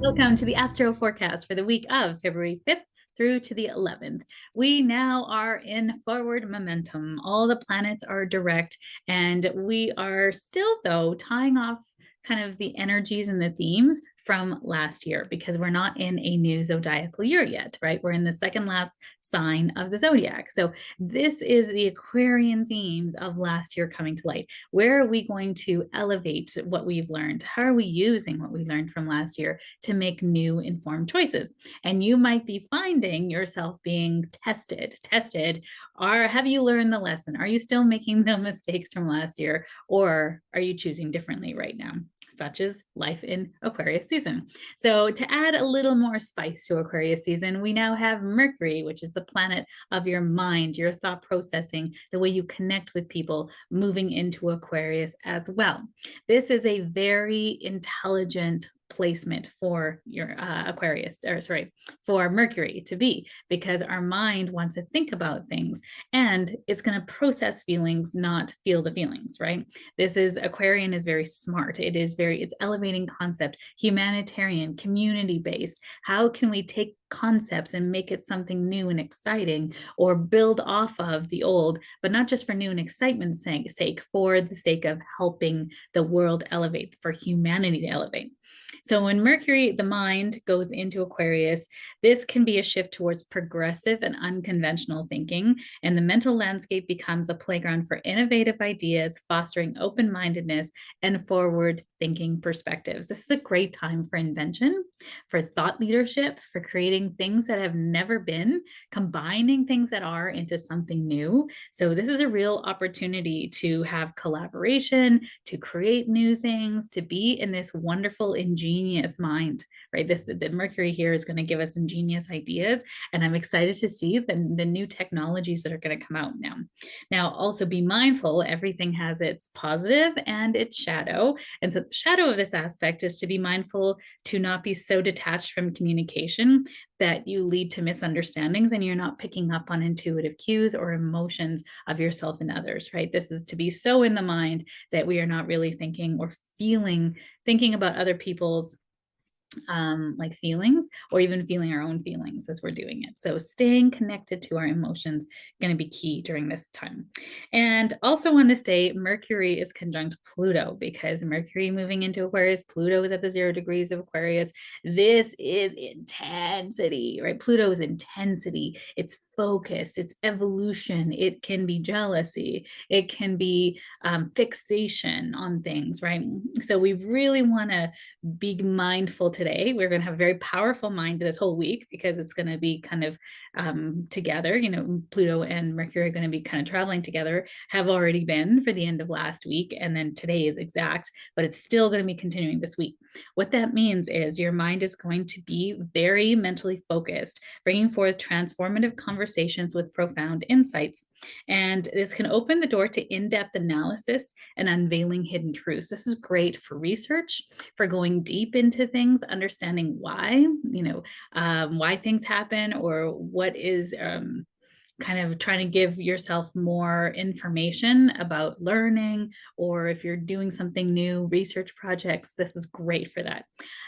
Welcome to the Astro Forecast for the week of February 5th through to the 11th. We now are in forward momentum. All the planets are direct, and we are still, though, tying off kind of the energies and the themes from last year because we're not in a new zodiacal year yet, right? We're in the second last sign of the zodiac. So this is the Aquarian themes of last year coming to light. Where are we going to elevate what we've learned? How are we using what we learned from last year to make new informed choices? And you might be finding yourself being tested. Have you learned the lesson? Are you still making the mistakes from last year, or are you choosing differently right now? Such as life in Aquarius season. So to add a little more spice to Aquarius season, we now have Mercury, which is the planet of your mind, your thought processing, the way you connect with people, moving into Aquarius as well. This is a very intelligent placement for your for Mercury to be, because our mind wants to think about things and it's going to process feelings, not feel the feelings, right? Aquarian is very smart. It's elevating concept, humanitarian, community based. How can we take concepts and make it something new and exciting, or build off of the old, but not just for new and excitement's sake, for the sake of helping the world elevate, for humanity to elevate. So when Mercury, the mind, goes into Aquarius, this can be a shift towards progressive and unconventional thinking, and the mental landscape becomes a playground for innovative ideas, fostering open-mindedness and forward-thinking perspectives. This is a great time for invention, for thought leadership, for creating things that have never been, combining things that are into something new. So this is a real opportunity to have collaboration, to create new things, to be in this wonderful, ingenious mind, right? The Mercury here is going to give us ingenious ideas, and I'm excited to see the new technologies that are going to come out now. Now, also be mindful, everything has its positive and its shadow. And so the shadow of this aspect is to be mindful to not be so detached from communication that you lead to misunderstandings and you're not picking up on intuitive cues or emotions of yourself and others, right? This is to be so in the mind that we are not really thinking or thinking about other people's like feelings, or even feeling our own feelings as we're doing it. So staying connected to our emotions is going to be key during this time. And also on this day, Mercury is conjunct Pluto, because Mercury moving into Aquarius, Pluto is at the 0 degrees of Aquarius. This is intensity, right? Pluto is intensity. It's focus, it's evolution. It can be jealousy. It can be fixation on things, right? So we really want to be mindful today. We're going to have a very powerful mind this whole week because it's going to be kind of together. Pluto and Mercury are going to be kind of traveling together, have already been for the end of last week. And then today is exact, but it's still going to be continuing this week. What that means is your mind is going to be very mentally focused, bringing forth transformative conversations with profound insights. And this can open the door to in-depth analysis and unveiling hidden truths. This is great for research, for going deep into things, understanding why, why things happen, or what is kind of trying to give yourself more information about learning, or if you're doing something new, research projects, this is great for that.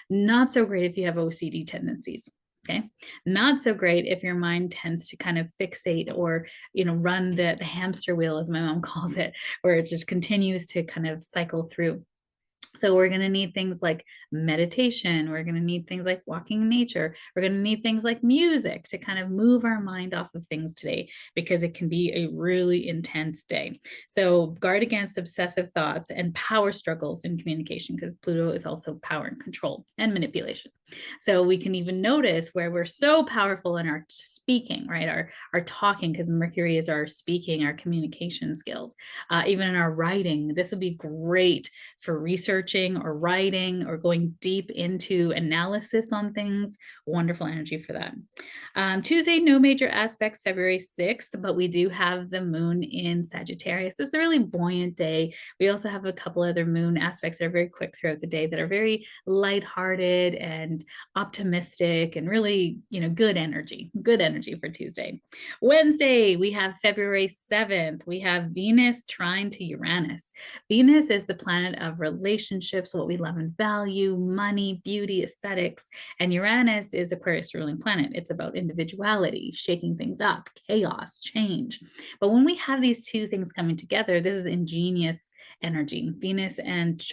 Not so great if you have OCD tendencies. Okay. Not so great if your mind tends to kind of fixate or, run the hamster wheel, as my mom calls it, where it just continues to kind of cycle through. So we're going to need things like meditation. We're going to need things like walking in nature. We're going to need things like music to kind of move our mind off of things today, because it can be a really intense day. So guard against obsessive thoughts and power struggles in communication, because Pluto is also power and control and manipulation. So we can even notice where we're so powerful in our speaking, right? Our talking, because Mercury is our speaking, our communication skills. Even in our writing, this would be great for researching or writing or going deep into analysis on things. Wonderful energy for that. Tuesday, no major aspects, February 6th, but we do have the moon in Sagittarius. It's a really buoyant day. We also have a couple other moon aspects that are very quick throughout the day that are very lighthearted and optimistic and really, good energy for Tuesday. Wednesday, we have February 7th. We have Venus trine to Uranus. Venus is the planet of relationships, relationships, what we love and value, money, beauty, aesthetics. And Uranus is Aquarius ruling planet. It's about individuality, shaking things up, chaos, change. But when we have these two things coming together, this is ingenious energy. Venus and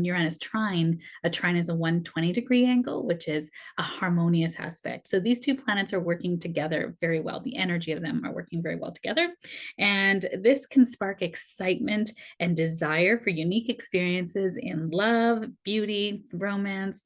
Uranus trine. A trine is a 120-degree angle, which is a harmonious aspect. So these two planets are working together very well. The energy of them are working very well together. And this can spark excitement and desire for unique experiences in love, beauty, romance.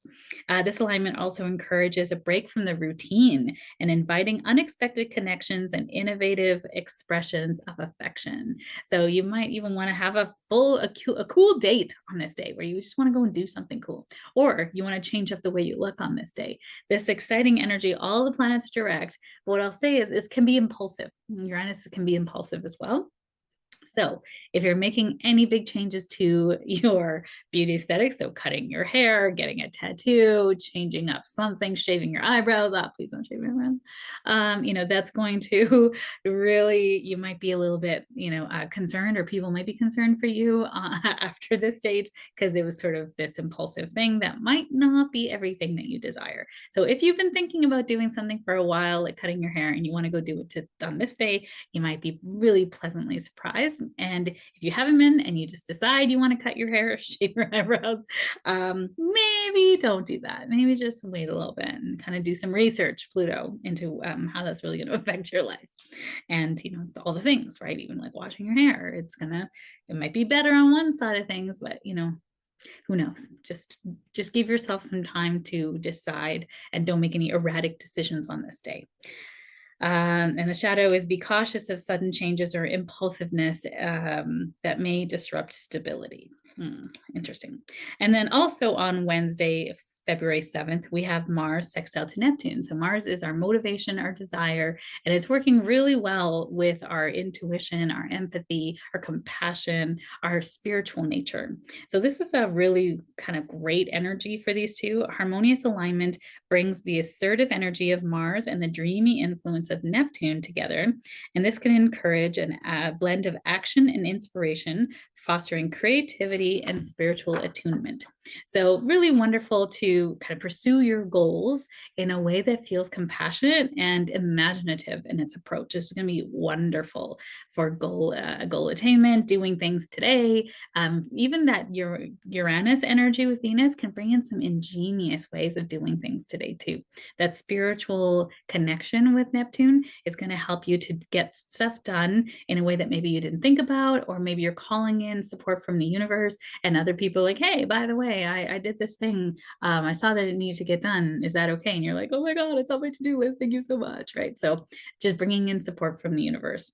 This alignment also encourages a break from the routine and inviting unexpected connections and innovative expressions of affection. So you might even want to have a cool date on this day where you just want to go and do something cool, or you want to change up the way you look on this day. This exciting energy, all the planets are direct. But what I'll say is can be impulsive. Uranus can be impulsive as well. So if you're making any big changes to your beauty aesthetic, so cutting your hair, getting a tattoo, changing up something, shaving your eyebrows off, please don't shave your eyebrows. That's going to really, you might be a little bit, concerned, or people might be concerned for you after this stage, because it was sort of this impulsive thing that might not be everything that you desire. So if you've been thinking about doing something for a while, like cutting your hair, and you want to go do it on this day, you might be really pleasantly surprised. And if you haven't been and you just decide you want to cut your hair, shave your eyebrows, maybe don't do that. Maybe just wait a little bit and kind of do some research, Pluto, into how that's really going to affect your life. And, all the things, right? Even like washing your hair, it might be better on one side of things, but, who knows? Just give yourself some time to decide, and don't make any erratic decisions on this day. And the shadow is be cautious of sudden changes or impulsiveness that may disrupt stability. Interesting. And then also on Wednesday, February 7th, we have Mars sextile to Neptune. So Mars is our motivation, our desire, and it's working really well with our intuition, our empathy, our compassion, our spiritual nature. So this is a really kind of great energy for these two. Harmonious alignment brings the assertive energy of Mars and the dreamy influence of Neptune together. And this can encourage a blend of action and inspiration, fostering creativity and spiritual attunement. So really wonderful to kind of pursue your goals in a way that feels compassionate and imaginative in its approach. It's going to be wonderful for goal attainment, doing things today. Even that Uranus energy with Venus can bring in some ingenious ways of doing things today too. That spiritual connection with Neptune is going to help you to get stuff done in a way that maybe you didn't think about, or maybe you're calling in support from the universe, and other people like, hey, by the way, I did this thing. I saw that it needed to get done. Is that okay? And you're like, oh my God, it's on my to-do list. Thank you so much. Right. So just bringing in support from the universe.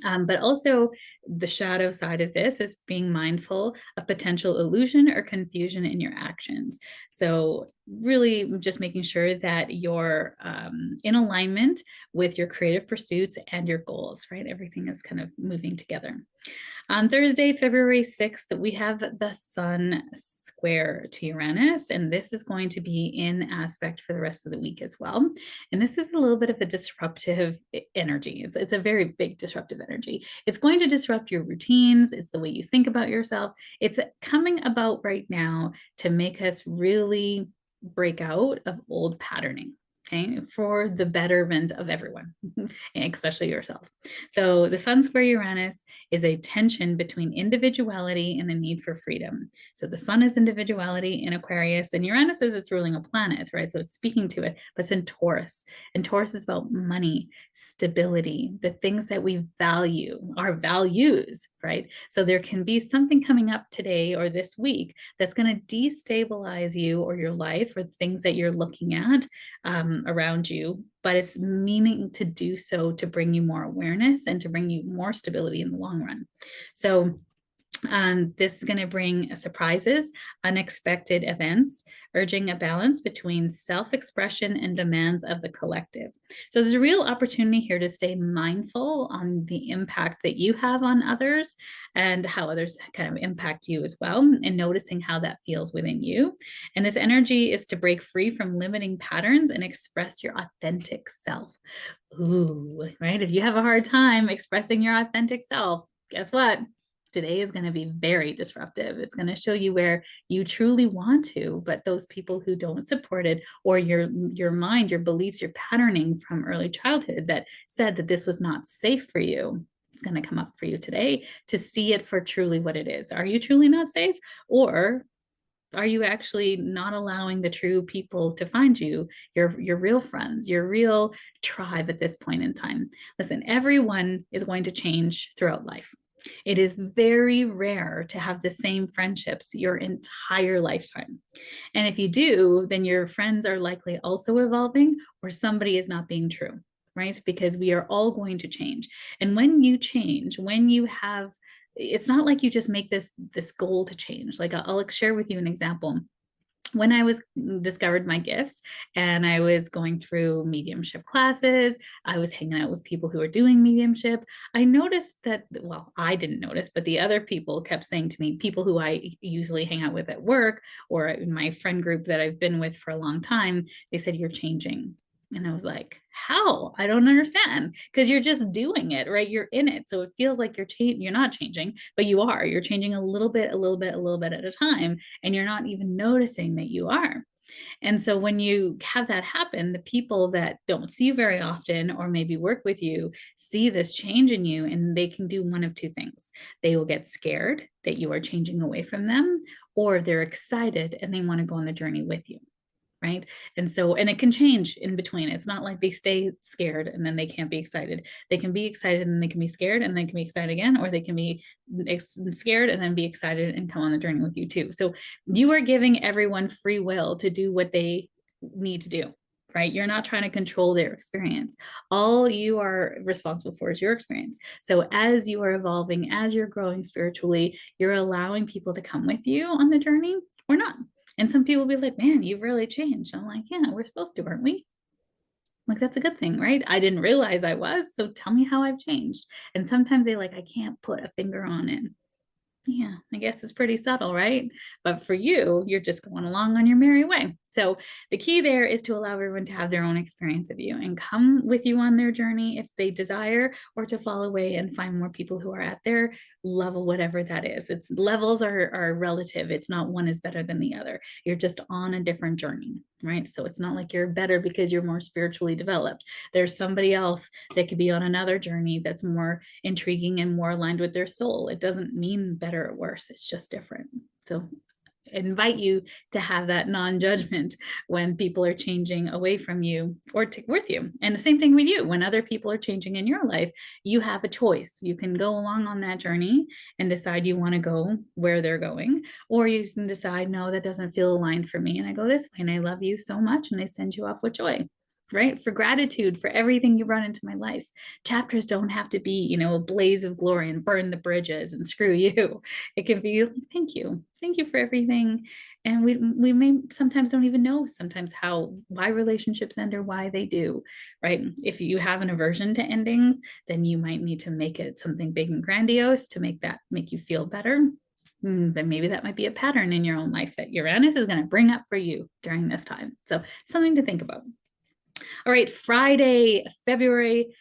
But also the shadow side of this is being mindful of potential illusion or confusion in your actions. So really just making sure that you're in alignment with your creative pursuits and your goals, right? Everything is kind of moving together. On Thursday, February 6th, we have the Sun square to Uranus, and this is going to be in aspect for the rest of the week as well. And this is a little bit of a disruptive energy. It's a very big disruptive energy. It's going to disrupt your routines. It's the way you think about yourself. It's coming about right now to make us really break out of old patterning. Okay, for the betterment of everyone, especially yourself. So the Sun square Uranus is a tension between individuality and the need for freedom. So the Sun is individuality in Aquarius, and Uranus is it's ruling a planet, right? So it's speaking to it, but it's in Taurus. And Taurus is about money, stability, the things that we value, our values, right? So there can be something coming up today or this week that's going to destabilize you or your life, or things that you're looking at around you, but it's meaning to do so to bring you more awareness and to bring you more stability in the long run. So this is going to bring surprises, unexpected events, urging a balance between self-expression and demands of the collective. So there's a real opportunity here to stay mindful on the impact that you have on others and how others kind of impact you as well, and noticing how that feels within you. And this energy is to break free from limiting patterns and express your authentic self. Ooh, right? If you have a hard time expressing your authentic self, guess what? Today is going to be very disruptive. It's going to show you where you truly want to, but those people who don't support it, or your mind, your beliefs, your patterning from early childhood that said that this was not safe for you, it's going to come up for you today to see it for truly what it is. Are you truly not safe? Or are you actually not allowing the true people to find you, your real friends, your real tribe at this point in time? Listen, everyone is going to change throughout life. It is very rare to have the same friendships your entire lifetime. And if you do, then your friends are likely also evolving, or somebody is not being true, right? Because we are all going to change. And when you change, when you have, it's not like you just make this goal to change. Like I'll share with you an example. When I was discovered my gifts and I was going through mediumship classes, I was hanging out with people who were doing mediumship. I noticed that, well, I didn't notice, but the other people kept saying to me, people who I usually hang out with at work or in my friend group that I've been with for a long time, they said, "You're changing." And I was like, how? I don't understand. Because you're just doing it, right? You're in it. So it feels like you're not changing, but you are. You're changing a little bit, a little bit, a little bit at a time. And you're not even noticing that you are. And so when you have that happen, the people that don't see you very often or maybe work with you see this change in you, and they can do one of two things. They will get scared that you are changing away from them, or they're excited and they want to go on the journey with you. Right. And so, and it can change in between. It's not like they stay scared and then they can't be excited. They can be excited and they can be scared and they can be excited again, or they can be scared and then be excited and come on the journey with you too. So you are giving everyone free will to do what they need to do. Right. You're not trying to control their experience. All you are responsible for is your experience. So as you are evolving, as you're growing spiritually, you're allowing people to come with you on the journey or not. And some people will be like, man, you've really changed. I'm like, yeah, we're supposed to, aren't we? Like, that's a good thing, right? I didn't realize I was. So tell me how I've changed. And sometimes they like, I can't put a finger on it. Yeah, I guess it's pretty subtle, right? But for you, you're just going along on your merry way. So the key there is to allow everyone to have their own experience of you and come with you on their journey if they desire, or to fall away and find more people who are at their level, whatever that is. It's levels are relative. It's not one is better than the other. You're just on a different journey, right? So it's not like you're better because you're more spiritually developed. There's somebody else that could be on another journey that's more intriguing and more aligned with their soul. It doesn't mean better or worse. It's just different. So invite you to have that non-judgment when people are changing away from you or with you. And the same thing with you. When other people are changing in your life, you have a choice. You can go along on that journey and decide you want to go where they're going, or you can decide, no, that doesn't feel aligned for me, and I go this way, and I love you so much, and I send you off with joy. Right? For gratitude for everything you brought into my life. Chapters don't have to be, a blaze of glory and burn the bridges and screw you. It can be, thank you. Thank you for everything. And we may sometimes don't even know sometimes why relationships end or why they do, right? If you have an aversion to endings, then you might need to make it something big and grandiose to make you feel better. Then maybe that might be a pattern in your own life that Uranus is going to bring up for you during this time. So something to think about. All right, Friday, February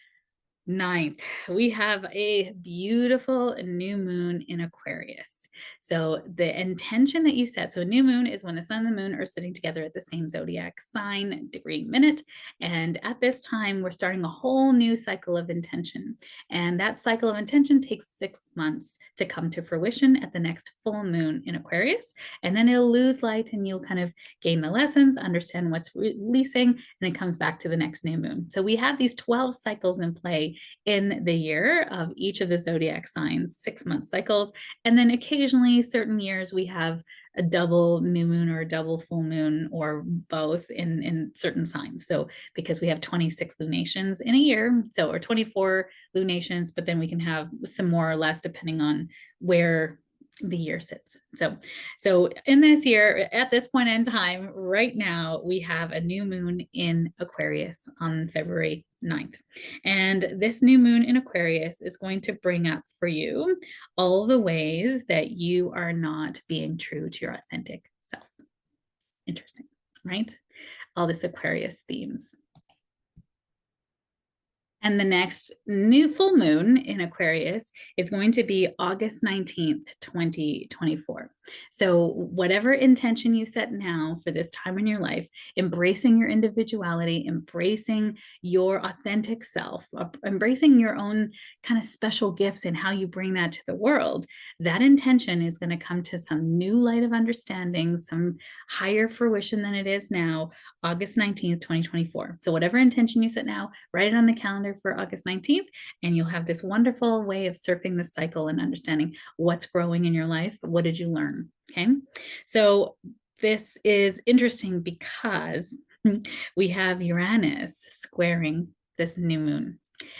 9th, we have a beautiful new moon in Aquarius. So the intention that you set, so a new moon is when the sun and the moon are sitting together at the same zodiac sign, degree, minute. And at this time, we're starting a whole new cycle of intention. And that cycle of intention takes 6 months to come to fruition at the next full moon in Aquarius. And then it'll lose light and you'll kind of gain the lessons, understand what's releasing, and it comes back to the next new moon. So we have these 12 cycles in play in the year of each of the zodiac signs, 6-month cycles. And then occasionally, certain years, we have a double new moon or a double full moon or both in certain signs. So because we have 26 lunations in a year, so or 24 lunations, but then we can have some more or less depending on where the year sits. So in this year, at this point in time, right now, we have a new moon in Aquarius on February 9th. And this new moon in Aquarius is going to bring up for you all the ways that you are not being true to your authentic self. Interesting, right? All this Aquarius themes. And the next new full moon in Aquarius is going to be August 19th, 2024. So, whatever intention you set now for this time in your life, embracing your individuality, embracing your authentic self, embracing your own kind of special gifts and how you bring that to the world, that intention is going to come to some new light of understanding, some higher fruition than it is now, August 19th, 2024. So, whatever intention you set now, write it on the calendar for August 19th, and you'll have this wonderful way of surfing the cycle and understanding what's growing in your life. What did you learn? Okay. So, this is interesting because we have Uranus squaring this new moon.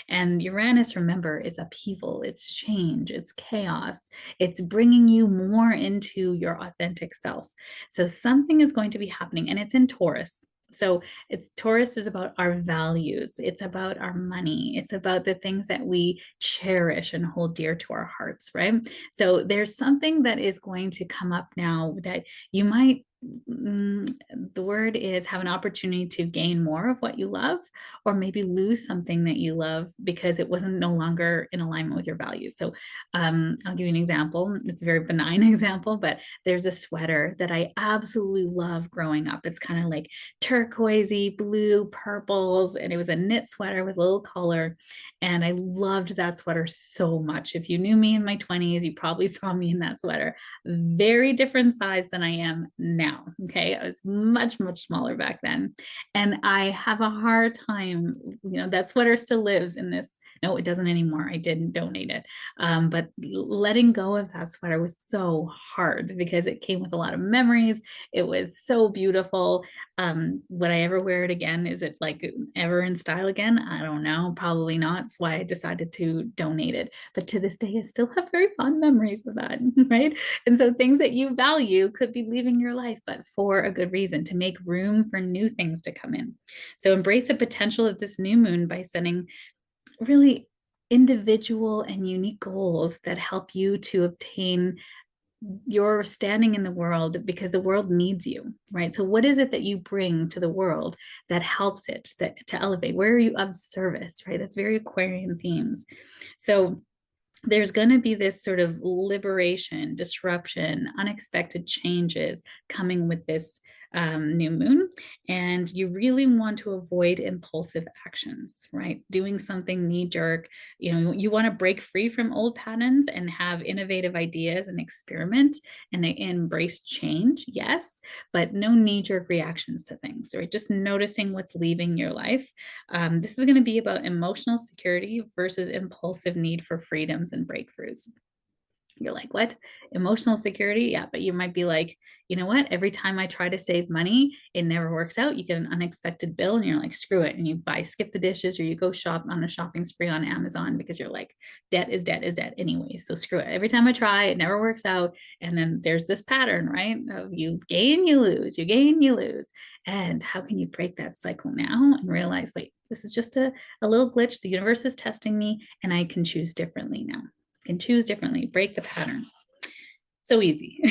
And Uranus, remember, is upheaval, it's change, it's chaos, it's bringing you more into your authentic self. So something is going to be happening, and it's in Taurus. So it's Taurus is about our values, it's about our money, it's about the things that we cherish and hold dear to our hearts, right? So there's something that is going to come up now that you might the word is have an opportunity to gain more of what you love, or maybe lose something that you love because it wasn't no longer in alignment with your values. So I'll give you an example. It's a very benign example, but there's a sweater that I absolutely love growing up. It's kind of like turquoisey, blue, purples, and it was a knit sweater with a little collar. And I loved that sweater so much. If you knew me in my 20s, you probably saw me in that sweater. Very different size than I am now. Okay. I was much, much smaller back then. And I have a hard time, that sweater still lives in this. No, it doesn't anymore. I didn't donate it. But letting go of that sweater was so hard because it came with a lot of memories. It was so beautiful. Would I ever wear it again? Is it like ever in style again? I don't know. Probably not. That's why I decided to donate it. But to this day, I still have very fond memories of that, right? And so things that you value could be leaving your life, but for a good reason, to make room for new things to come in. So embrace the potential of this new moon by setting really individual and unique goals that help you to obtain your standing in the world, because the world needs you, right? So what is it that you bring to the world that helps it to elevate? Where are you of service, right? That's very Aquarian themes. So there's going to be this sort of liberation, disruption, unexpected changes coming with this new moon. And you really want to avoid impulsive actions, right? Doing something knee jerk. You want to break free from old patterns and have innovative ideas and experiment and embrace change. Yes, but no knee jerk reactions to things, right? Just noticing what's leaving your life. This is going to be about emotional security versus impulsive need for freedoms and breakthroughs. You're like, what? Emotional security? Yeah, but you might be like, you know what? Every time I try to save money, it never works out. You get an unexpected bill and you're like, screw it. And you skip the dishes, or you go shop on a shopping spree on Amazon because you're like, debt is debt is debt anyways. So screw it. Every time I try, it never works out. And then there's this pattern, right? Of you gain, you lose, you gain, you lose. And how can you break that cycle now and realize, wait, this is just a little glitch. The universe is testing me, and I can choose differently now. Can choose differently, break the pattern. So easy,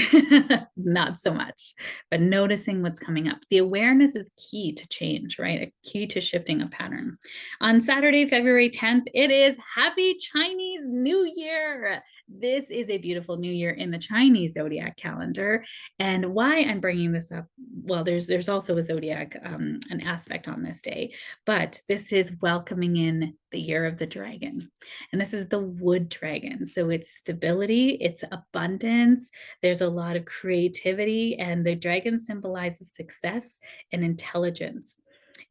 not so much, but noticing what's coming up. The awareness is key to change, right? A key to shifting a pattern. On Saturday, February 10th, it is Happy Chinese New Year. This is a beautiful new year in the Chinese zodiac calendar. And why I'm bringing this up, well, there's also a zodiac, an aspect on this day, but this is welcoming in the year of the dragon. And this is the wood dragon. So it's stability, it's abundance. There's a lot of creativity, and the dragon symbolizes success and intelligence.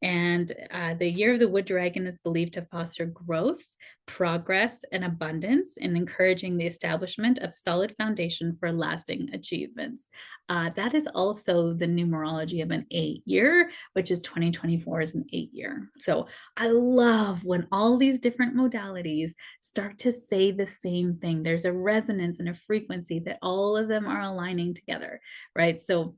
And the year of the wood dragon is believed to foster growth, progress, and abundance, and encouraging the establishment of solid foundation for lasting achievements. That is also the numerology of an 8-year, which is 2024 is an 8-year. So I love when all these different modalities start to say the same thing. There's a resonance and a frequency that all of them are aligning together, right? So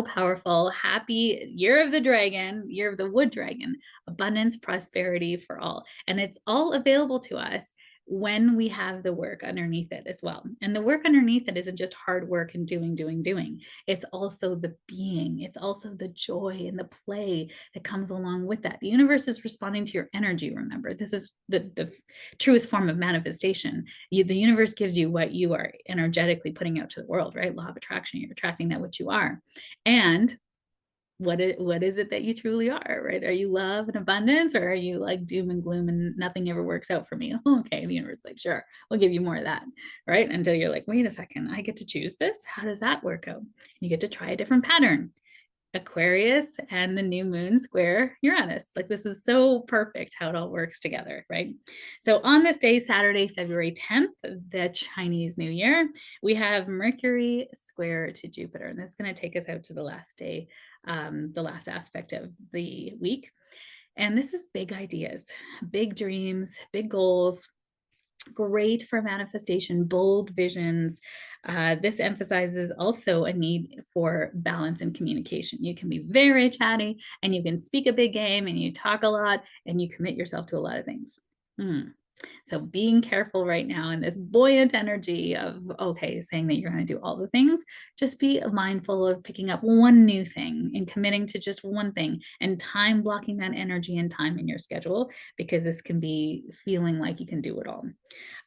powerful. Happy year of the dragon, year of the wood dragon, abundance, prosperity for all. And it's all available to us when we have the work underneath it as well. And the work underneath it isn't just hard work and doing. It's also the being, it's also the joy and the play that comes along with that. The universe is responding to your energy. Remember, this is the truest form of manifestation. The universe gives you what you are energetically putting out to the world, right? Law of attraction, you're attracting that which you are. And what is it that you truly are, right? Are you love and abundance, or are you like doom and gloom and nothing ever works out for me? Okay, the universe is like, sure, we'll give you more of that, right? Until you're like, wait a second, I get to choose this. How does that work out? You get to try a different pattern. Aquarius and the new moon square Uranus. Like, this is so perfect how it all works together, right? So on this day, Saturday, February 10th, the Chinese New Year, we have Mercury square to Jupiter. And this is going to take us out to the last day, the last aspect of the week. And this is big ideas, big dreams, big goals, great for manifestation, bold visions. This emphasizes also a need for balance and communication. You can be very chatty and you can speak a big game and you talk a lot and you commit yourself to a lot of things. So being careful right now in this buoyant energy of, okay, saying that you're going to do all the things, just be mindful of picking up one new thing and committing to just one thing and time blocking that energy and time in your schedule, because this can be feeling like you can do it all.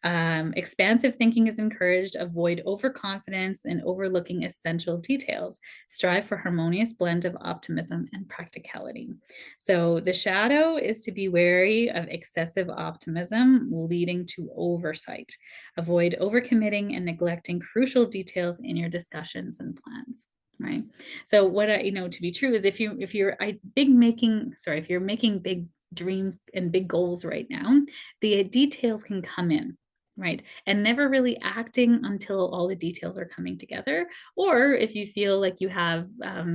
Expansive thinking is encouraged. Avoid overconfidence and overlooking essential details. Strive for harmonious blend of optimism and practicality. So the shadow is to be wary of excessive optimism leading to oversight. Avoid overcommitting and neglecting crucial details in your discussions and plans. Right. So what I know to be true is if you're making big dreams and big goals right now, the details can come in, right? And never really acting until all the details are coming together. Or if you feel like you have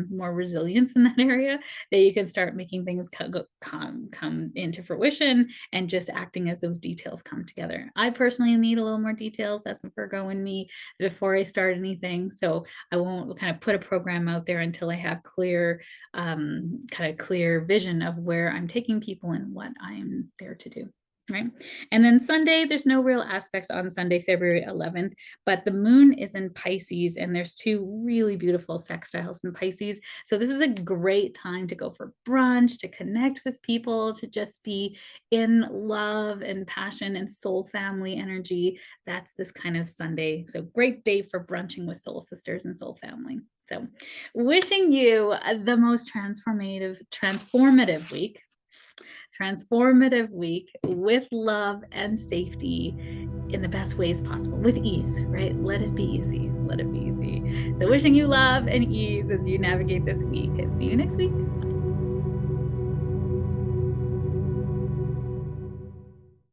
more resilience in that area, that you can start making things come into fruition and just acting as those details come together. I personally need a little more details. That's a Virgo in me before I start anything. So I won't kind of put a program out there until I have clear vision of where I'm taking people and what I'm there to do. Right. And then Sunday, there's no real aspects on Sunday, February 11th, but the moon is in Pisces and there's two really beautiful sextiles in Pisces. So this is a great time to go for brunch, to connect with people, to just be in love and passion and soul family energy. That's this kind of Sunday. So great day for brunching with soul sisters and soul family. So wishing you the most transformative week with love and safety in the best ways possible, with ease, right? Let it be easy. So wishing you love and ease as you navigate this week, and see you next week.